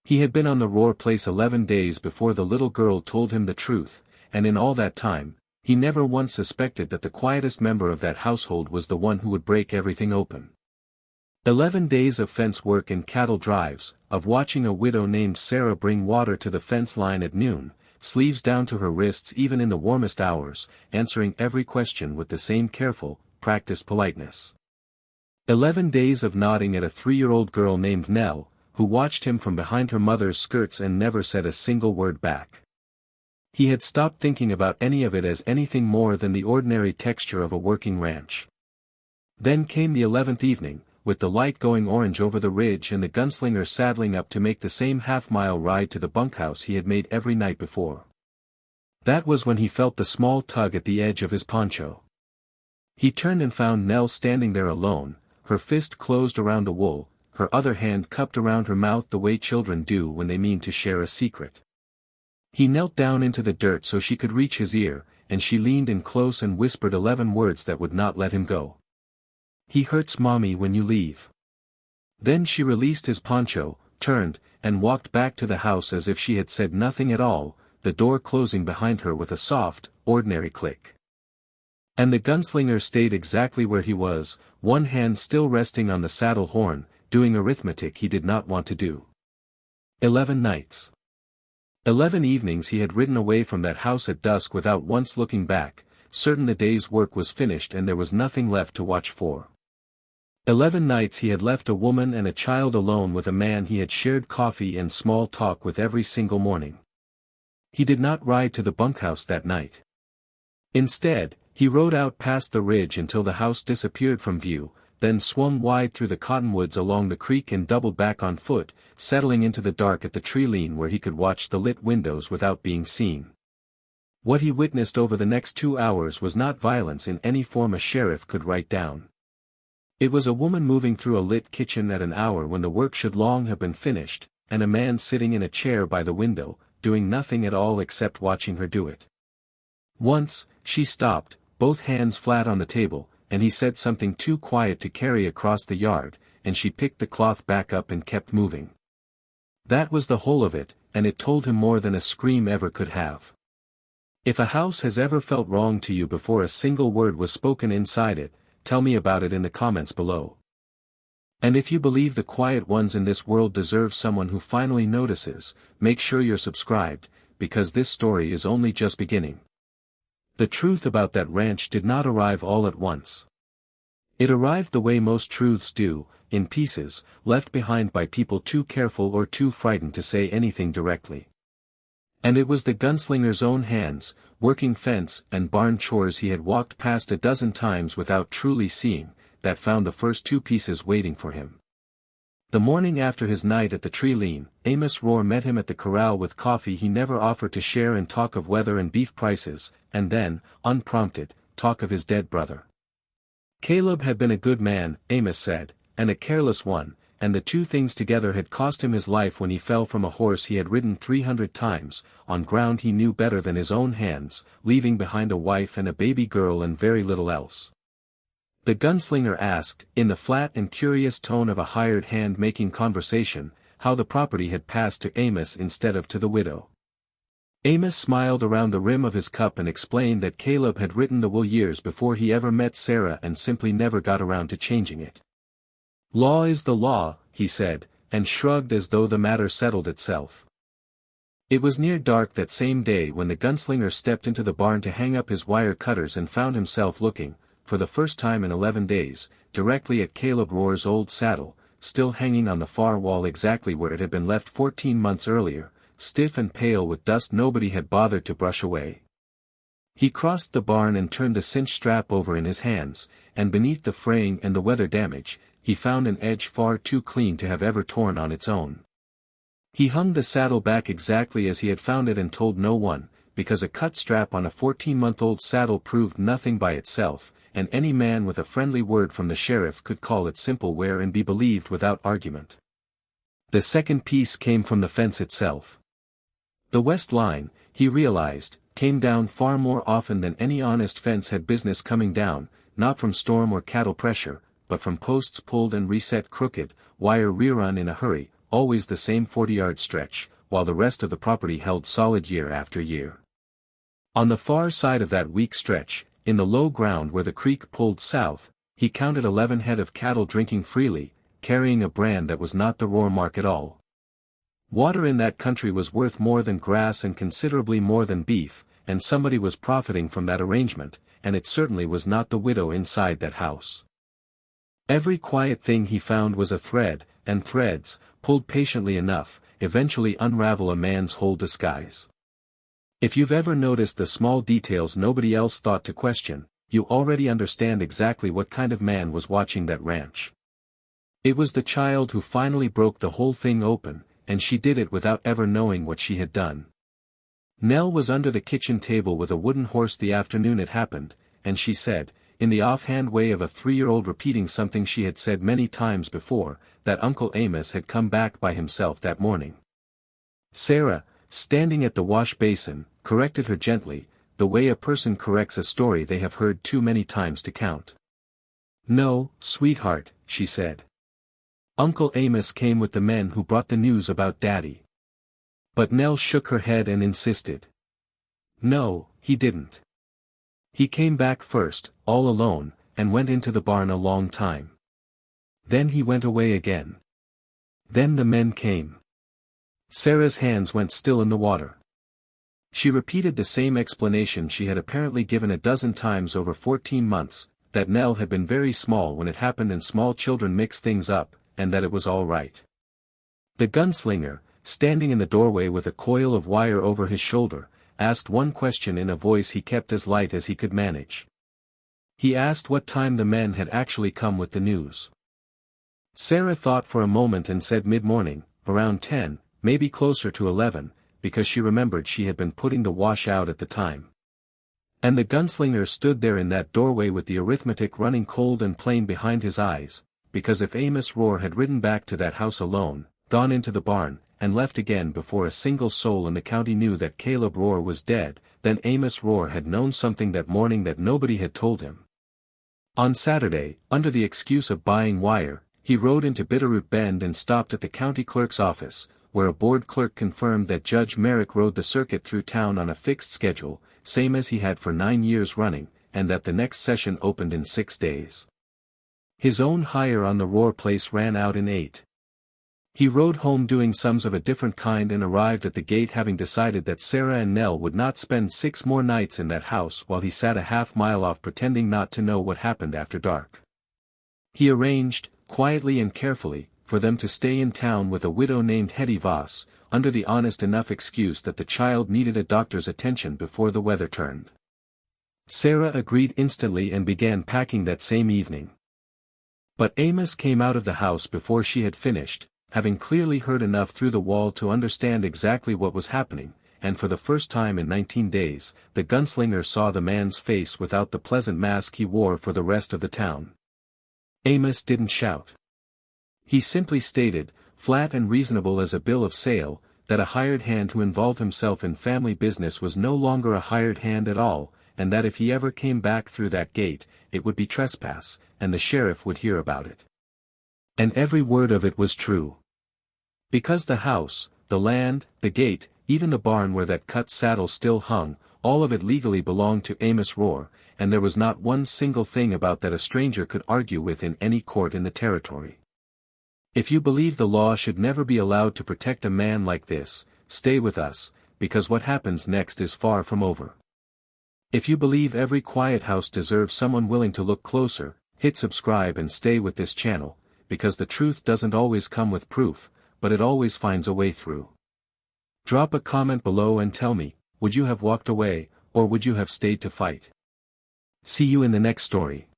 He had been on the Ror place 11 days before the little girl told him the truth, and in all that time, he never once suspected that the quietest member of that household was the one who would break everything open. 11 days of fence work and cattle drives, of watching a widow named Sarah bring water to the fence line at noon, sleeves down to her wrists even in the warmest hours, answering every question with the same careful, practiced politeness. 11 days of nodding at a 3-year-old girl named Nell, who watched him from behind her mother's skirts and never said a single word back. He had stopped thinking about any of it as anything more than the ordinary texture of a working ranch. Then came the 11th evening, with the light going orange over the ridge and the gunslinger saddling up to make the same half-mile ride to the bunkhouse he had made every night before. That was when he felt the small tug at the edge of his poncho. He turned and found Nell standing there alone, her fist closed around the wool, her other hand cupped around her mouth the way children do when they mean to share a secret. He knelt down into the dirt so she could reach his ear, and she leaned in close and whispered 11 words that would not let him go. "He hurts Mommy when you leave." Then she released his poncho, turned, and walked back to the house as if she had said nothing at all, the door closing behind her with a soft, ordinary click. And the gunslinger stayed exactly where he was, one hand still resting on the saddle horn, doing arithmetic he did not want to do. 11 nights. 11 evenings he had ridden away from that house at dusk without once looking back, certain the day's work was finished and there was nothing left to watch for. 11 nights he had left a woman and a child alone with a man he had shared coffee and small talk with every single morning. He did not ride to the bunkhouse that night. Instead, he rode out past the ridge until the house disappeared from view, then swung wide through the cottonwoods along the creek and doubled back on foot, settling into the dark at the tree lean where he could watch the lit windows without being seen. What he witnessed over the next 2 hours was not violence in any form a sheriff could write down. It was a woman moving through a lit kitchen at an hour when the work should long have been finished, and a man sitting in a chair by the window, doing nothing at all except watching her do it. Once, she stopped, both hands flat on the table, and he said something too quiet to carry across the yard, and she picked the cloth back up and kept moving. That was the whole of it, and it told him more than a scream ever could have. If a house has ever felt wrong to you before a single word was spoken inside it, tell me about it in the comments below. And if you believe the quiet ones in this world deserve someone who finally notices, make sure you're subscribed, because this story is only just beginning. The truth about that ranch did not arrive all at once. It arrived the way most truths do, in pieces, left behind by people too careful or too frightened to say anything directly. And it was the gunslinger's own hands, working fence and barn chores he had walked past a dozen times without truly seeing, that found the first 2 pieces waiting for him. The morning after his night at the tree lean, Amos Ror met him at the corral with coffee he never offered to share and talk of weather and beef prices, and then, unprompted, talk of his dead brother. Caleb had been a good man, Amos said, and a careless one, and the 2 things together had cost him his life when he fell from a horse he had ridden 300 times, on ground he knew better than his own hands, leaving behind a wife and a baby girl and very little else. The gunslinger asked, in the flat and curious tone of a hired hand making conversation, how the property had passed to Amos instead of to the widow. Amos smiled around the rim of his cup and explained that Caleb had written the will years before he ever met Sarah and simply never got around to changing it. "Law is the law," he said, and shrugged as though the matter settled itself. It was near dark that same day when the gunslinger stepped into the barn to hang up his wire cutters and found himself looking, for the first time in 11 days, directly at Caleb Ror's old saddle, still hanging on the far wall exactly where it had been left 14 months earlier, stiff and pale with dust nobody had bothered to brush away. He crossed the barn and turned the cinch strap over in his hands, and beneath the fraying and the weather damage, he found an edge far too clean to have ever torn on its own. He hung the saddle back exactly as he had found it and told no one, because a cut strap on a 14-month-old saddle proved nothing by itself, and any man with a friendly word from the sheriff could call it simple wear and be believed without argument. The second piece came from the fence itself. The west line, he realized, came down far more often than any honest fence had business coming down, not from storm or cattle pressure, but from posts pulled and reset crooked, wire rerun in a hurry, always the same 40-yard stretch, while the rest of the property held solid year after year. On the far side of that weak stretch, in the low ground where the creek pulled south, he counted 11 head of cattle drinking freely, carrying a brand that was not the Ror mark at all. Water in that country was worth more than grass and considerably more than beef, and somebody was profiting from that arrangement, and it certainly was not the widow inside that house. Every quiet thing he found was a thread, and threads, pulled patiently enough, eventually unravel a man's whole disguise. If you've ever noticed the small details nobody else thought to question, you already understand exactly what kind of man was watching that ranch. It was the child who finally broke the whole thing open, and she did it without ever knowing what she had done. Nell was under the kitchen table with a wooden horse the afternoon it happened, and she said, in the offhand way of a 3-year-old repeating something she had said many times before, that Uncle Amos had come back by himself that morning. Sarah, standing at the wash basin, corrected her gently, the way a person corrects a story they have heard too many times to count. "No, sweetheart," she said. "Uncle Amos came with the men who brought the news about Daddy." But Nell shook her head and insisted. "No, he didn't. He came back first, all alone, and went into the barn a long time. Then he went away again. Then the men came." Sarah's hands went still in the water. She repeated the same explanation she had apparently given a dozen times over 14 months, that Nell had been very small when it happened and small children mix things up, and that it was all right. The gunslinger, standing in the doorway with a coil of wire over his shoulder, asked one question in a voice he kept as light as he could manage. He asked what time the men had actually come with the news. Sarah thought for a moment and said mid-morning, around 10, maybe closer to 11, because she remembered she had been putting the wash out at the time. And the gunslinger stood there in that doorway with the arithmetic running cold and plain behind his eyes, because if Amos Ror had ridden back to that house alone, gone into the barn, and left again before a single soul in the county knew that Caleb Ror was dead, then Amos Ror had known something that morning that nobody had told him. On Saturday, under the excuse of buying wire, he rode into Bitterroot Bend and stopped at the county clerk's office, where a board clerk confirmed that Judge Merrick rode the circuit through town on a fixed schedule, same as he had for 9 years running, and that the next session opened in 6 days. His own hire on the Ror place ran out in 8. He rode home doing sums of a different kind and arrived at the gate having decided that Sarah and Nell would not spend 6 more nights in that house while he sat a half-mile off pretending not to know what happened after dark. He arranged, quietly and carefully, for them to stay in town with a widow named Hetty Voss, under the honest enough excuse that the child needed a doctor's attention before the weather turned. Sarah agreed instantly and began packing that same evening. But Amos came out of the house before she had finished, having clearly heard enough through the wall to understand exactly what was happening, and for the first time in 19 days, the gunslinger saw the man's face without the pleasant mask he wore for the rest of the town. Amos didn't shout. He simply stated, flat and reasonable as a bill of sale, that a hired hand who involved himself in family business was no longer a hired hand at all, and that if he ever came back through that gate, it would be trespass, and the sheriff would hear about it. And every word of it was true. Because the house, the land, the gate, even the barn where that cut saddle still hung, all of it legally belonged to Amos Ror, and there was not one single thing about that a stranger could argue with in any court in the territory. If you believe the law should never be allowed to protect a man like this, stay with us, because what happens next is far from over. If you believe every quiet house deserves someone willing to look closer, hit subscribe and stay with this channel, because the truth doesn't always come with proof, but it always finds a way through. Drop a comment below and tell me, would you have walked away, or would you have stayed to fight? See you in the next story.